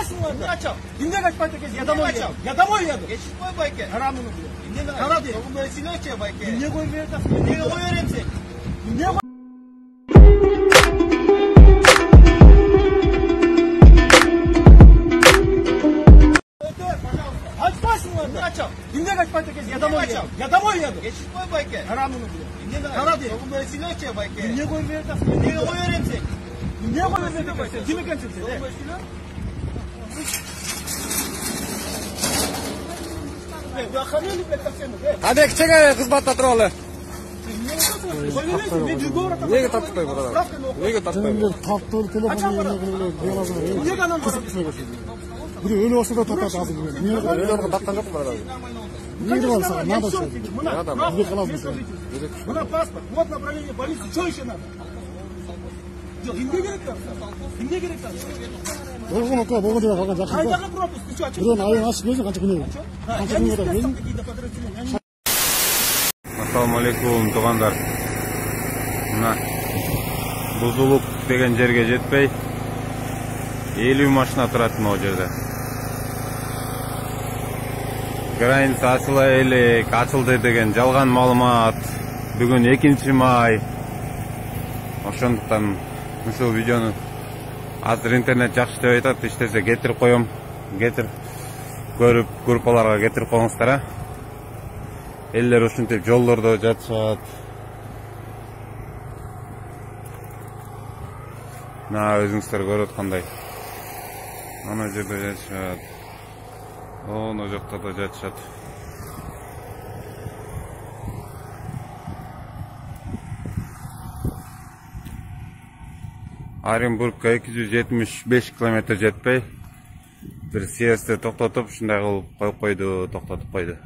Kaçmasınlar da. Kaçam. Kimde kaçmak da ya da mı ya? Ya da mı ya? Geçit koy bayke. Haramını diyor. Kimde de? Kara diyor. Bu böylesine açıyor bayke. Niye koy verirsin? Niye koy öğrensin? Niye koy? Kaçmasınlar da. Kaçam. Kimde kaçmak da ya da mı ya? Ya da mı ya? Geçit koy bayke. Haramını diyor. Kimde de? Kara diyor. Bu böylesine açıyor bayke. Niye koy verirsin? Niye koy öğrensin? Niye koy verirsin? Kimi kaçırsın? Hadi çek kızbatta turali. Nega tatib burada? Nega tatib? Taktır telefonu niye kanal var? Bu öyle olsa da tatat azı. Niye orada tattan yok mu burada? Niye varsa ne yapacağız? Надо. Buna pasport. Вот направление больницы. Что еще надо? Kimde gerek yok? Kimde gerek yok? Doğru mu? Doğru da bakın jakşı. Aydağı propus. Şu açık. Buranın ayını açıp gözün kaçık ne? Kaçık ne kadar? Assalamu alaikum tug'anlar. Mana Buzuluk degan yerga jetpay 50 mashina turadi bu yerda. Granitsa açılaylik, açıldı degan жалган ma'lumot. Bugun 2-may. Oşonduktan ушул видеону азыр интернет жакшы деп айтат, иштесе кетирип коем. Кетирип көрүп группаларга кетирип коюңуздар а. Eller ушинтип жолдордо жатышат. Мына өзүңүздөр көрүп аткандай. Ана жерде жатышат. Оно жакта да жатышат. Оренбургка 275 километр жетпей, бир съездди токтотуп, ушундай кылып коюп койду, токтотуп койду.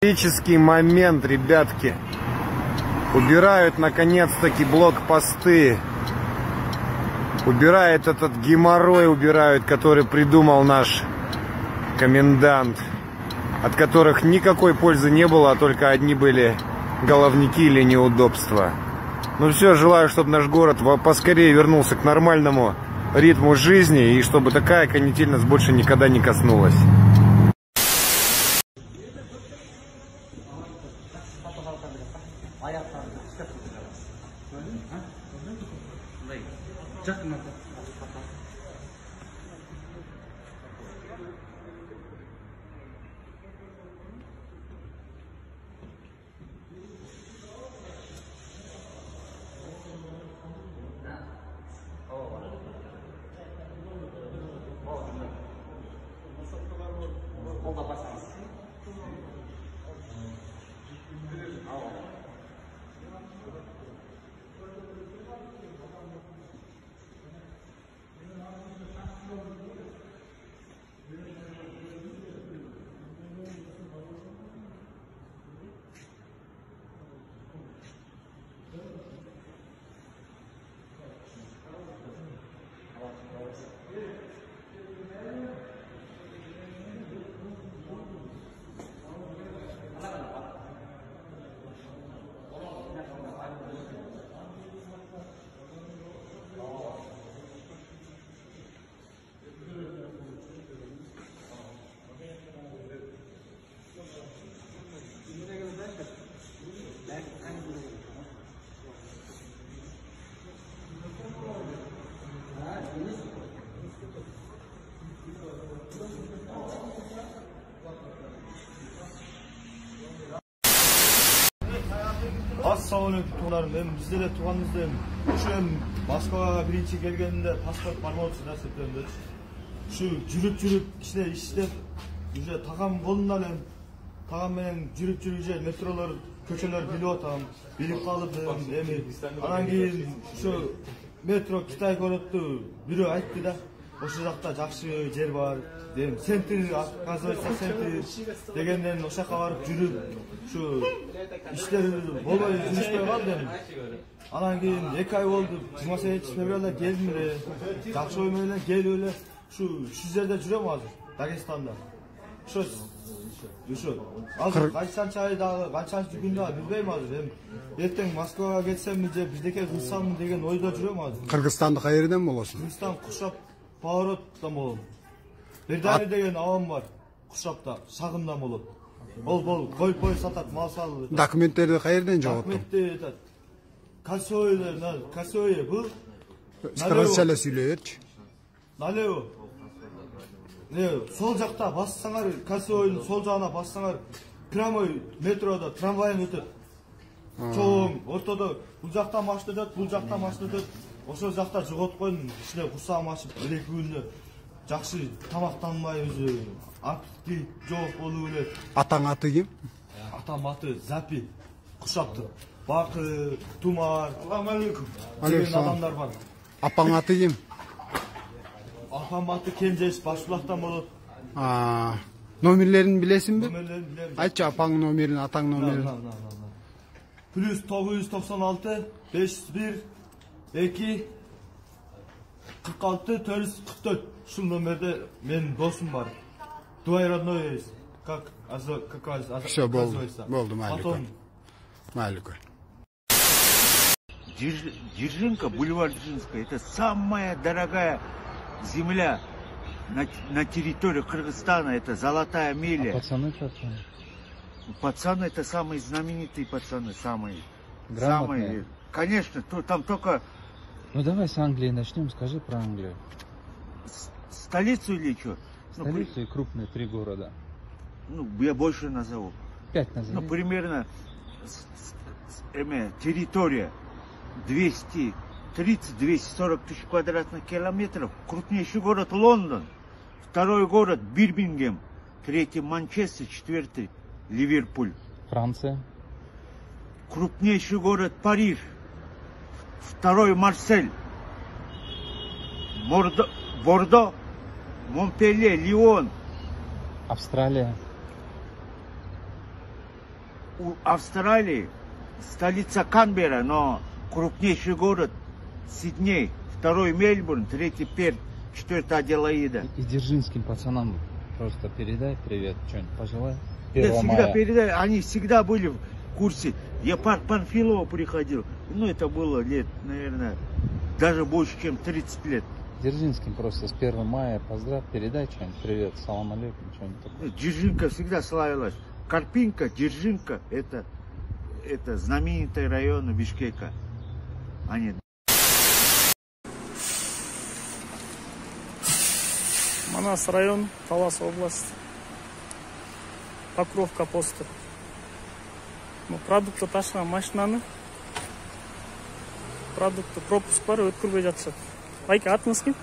Исторический момент, ребятки. Убирают наконец-таки блокпосты. Убирает этот геморрой, убирают, который придумал наш комендант, от которых никакой пользы не было, а только одни были головники или неудобства. Ну все, желаю, чтобы наш город поскорее вернулся к нормальному ритму жизни и чтобы такая канитель нас больше никогда не коснулась. Assalamualaikum tuğanlarım, ben bizlere tuğanınızdayım. Şu Moskva'ya birinci gelgeninde pasport barmoğusu nasıl yapıyordu? Şu cürüp işte tağam kolundan hem tağam benen cürüp metrolar, köçeler bilip otam, bilip kalıdım, anan keyin şu metro Kitay görüptü, biri aytты da, oşu jakta jakşı jer var, dedim, sentri, оказывается sentri degenden oşa barıp жүрүp, şu işler bolbay жүрүшпөй kaldım. Anan keyin 2 ay oldu, 28 fevralda geldim ele, jakşı oy menен gelip ele, şu жерде жүрөм азыр, Дагестанда. Ошо. Азыр кайсанча айдагы, канчанчы күндөгү билбейм азыр. Эми эртең Москвага кетсемби же биздеке кылсамбы деген ойдо жүрөм азыр. Кыргызстанды кайерден болосуң? Кыргызстан Кушап повороттон болом. Бердани деген абам бар. Кушапта, Шагындан болот. Бол кой сатат, мал салып. Документтерди кайерден жоготтуң? Документти айтат. Косое бул. Кыргызча эле сүйлөйөрчү. Налево. Сол жакта бассаңар, Косоенин сол жагына бассаңар, прямой метрода трамвайын өтөт. Чоң, ортодо бул жактан машина өтөт, бул жактан машина өтөт. Ошол жакта жоготуп койдум, ичине курсагым ачып, бір-эки күндө жакшы тамактанбай өзү актив жооп болуп эле. Атаң аты ким? Атам аты Запи. Кушаптыр. Бакы, Тумар. Салам алейкум. Деген адамдар бар. Апаң аты ким? Апам аты Кенжеш, Башбулактан болот. Номерлерин билесиңби? Номерлерин билем. Айтчы апаң номерин, атаң номерин. Плюс 996 501 2 46 444. Ушул номерде менин досум бар. Двоюродной, как Все, болду, Малико. Дзержинка, бульвар Дзержинская, это самая дорогая земля на территории Кыргызстана, это золотая миля. А пацаны как? Пацаны это самые знаменитые пацаны, самые. Грамотные. Конечно, там только... Ну давай с Англии начнем, скажи про Англию. Столицу или что? Столицу и крупные 3 города. Ну, я больше назову. 5 назови. Ну, примерно территория 230-240 тысяч квадратных километров. Крупнейший город Лондон. Второй город Бирмингем. Третий Манчестер. Четвертый Ливерпуль. Франция. Крупнейший город Париж. Второй Марсель. Бордо. Монпелье, Лион. Австралия. У Австралии столица Канберра, но крупнейший город Сидней, второй Мельбурн, третий Перт, четвертый Аделаида. И дзержинским пацанам просто передай привет, что-нибудь пожелай. Я всегда передаю, они всегда были в курсе. Я Панфилова приходил, ну это было лет, наверное, даже больше, чем 30 лет. Дзержинским просто с 1 мая поздравь, передай что-нибудь, привет, салам алейкум, что-нибудь такое. Дзержинка всегда славилась. Карпинка, Дзержинка, это знаменитые районы Бишкека. Они... Манас район, Талас область. Покровка посты. Продукты ташыган машинаны. Продукты пропуск бар, өткөрбөй жатышат. Байке, атыңыз ким?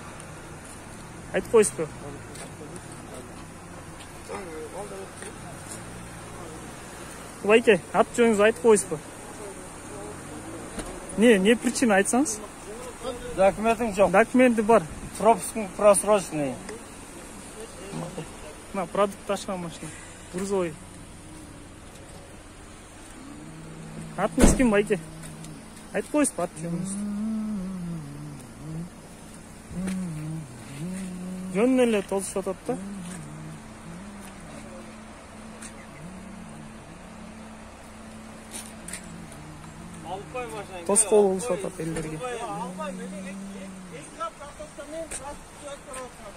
Айтып коесузбу? Байке, ат жөнүңүздү айтып коесузбу? Не причина айтсаңыз? Документің жоқ. Документи бар. Пропускың просроченный. На, продукт ташыган машина. Грузовой. Атыңыз ким, байке? Айтып коесузбу ат жөнүңүздү? Жөнүн эле тосуп атат да. Тоскоол болуп атат элдерге.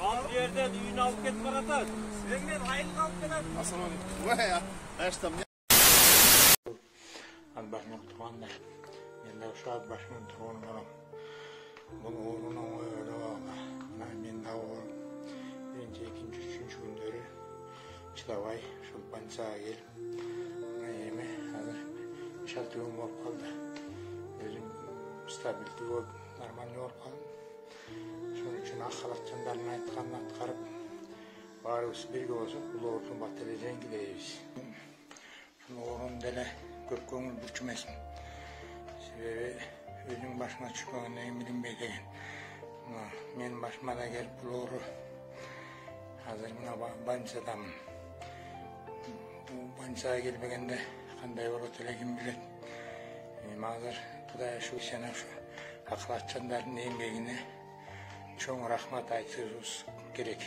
Ал жерде үйүн алып кетип баратат. Сизден айылга алып келет. Ат башына турганда, мен да ошо ат башына турган болом. Бул оорунун мен да биринчи, экинчи, үчүнчү күндөрү чыдабай ушул больницага келип, эми азыр шалтыбым болуп калды. Өзүм стабилдүү болуп, нормальный болуп калдым. Ошон үчүн ак халатчандардын айтканын аткарып, баарыбыз бирге болсок, бул ооруну бат эле жеңгилейбиз. Ушул ооруну деле көп көңүл бурчу эмесмин. Себеби өзүнүн башына түшпөгөндөн кийин билинбейт экен. Менин башыма да келип бул оору. Азыр мына больницадамын. Бул больницага келбегенде кандай болот эле ким билет. Эми азыр Кудай ушул жана ушу акылатчандардын эмгегине чоң рахмат айтышыбыз керек.